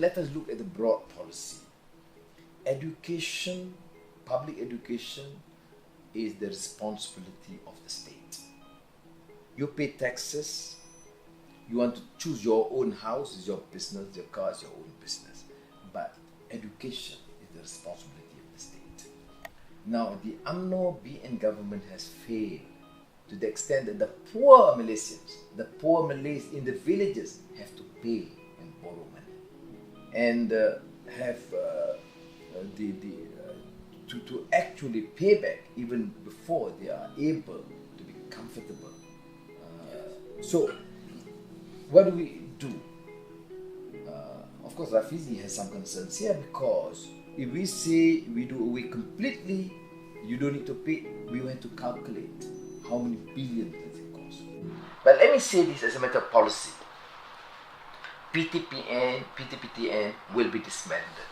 let us look at the broad policy. Education, public education, is the responsibility of the state. You pay taxes. You want to choose your own house, is your business. Your car is your own business. But education is the responsibility of the state. Now, the UMNO BN government has failed to the extent that the poor Malaysians, the poor Malays in the villages have to pay and borrow money, and have to actually pay back even before they are able to be comfortable. So, what do we do? Of course, Rafizi has some concerns here, because if we say we do away completely, you don't need to pay, we have to calculate how many billions does it cost. But let me say this as a matter of policy. PTPTN will be disbanded.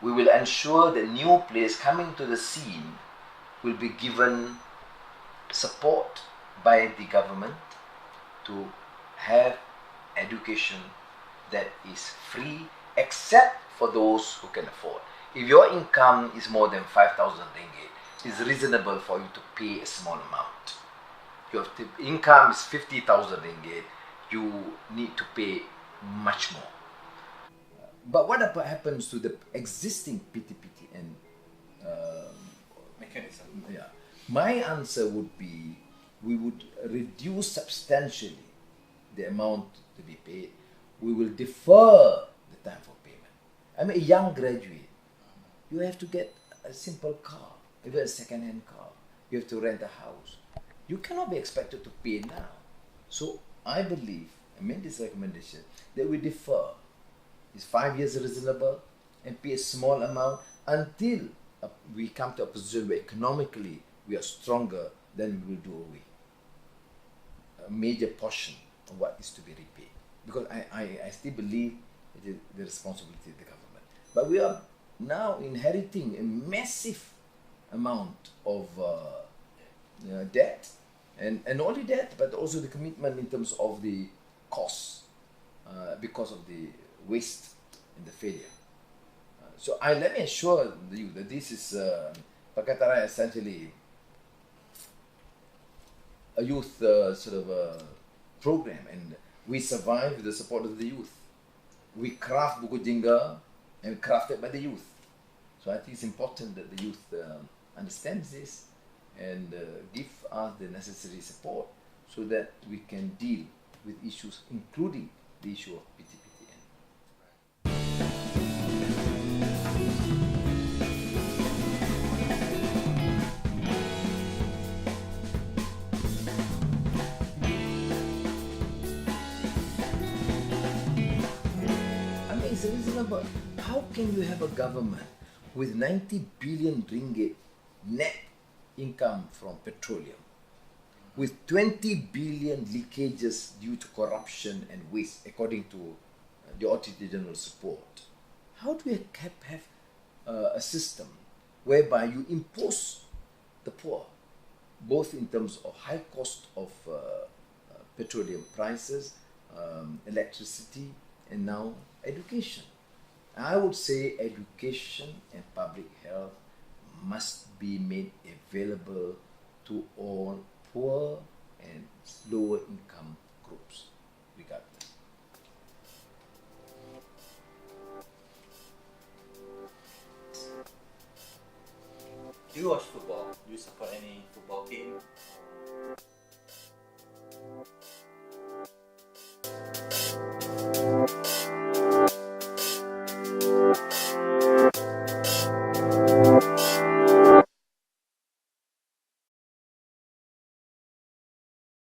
We will ensure that new players coming to the scene will be given support by the government to have education that is free, except for those who can afford. If your income is more than 5,000 ringgit, it's reasonable for you to pay a small amount. Your income is 50,000 ringgit, you need to pay much more. But what happens to the existing PTPTN mechanism? Yeah. My answer would be, we would reduce substantially the amount to be paid. We will defer the time for payment. I mean, a young graduate, you have to get a simple car, even a second-hand car. You have to rent a house. You cannot be expected to pay now. So I believe, I made this recommendation, that we defer. Is 5 years reasonable, and pay a small amount until we come to a position where economically we are stronger, then we will do away a major portion of what is to be repaid. Because I still believe it is the responsibility of the government. But we are now inheriting a massive amount of debt, and not only debt, but also the commitment in terms of the costs because of the waste and the failure. So let me assure you that this is Pakatara essentially a youth program, and we survive with the support of the youth. We craft buku jingga and crafted by the youth. So I think it's important that the youth understands this and give us the necessary support so that we can deal with issues, including the issue of PTPTN. I mean, it's reasonable. How can you have a government with 90 billion ringgit net income from petroleum, with 20 billion leakages due to corruption and waste, according to the Auditor General's report? How do we have a system whereby you impose the poor, both in terms of high cost of petroleum prices, electricity, and now education? I would say education and public health must be made available to all poor and lower income groups, regardless. Do you watch football? Do you support any football team?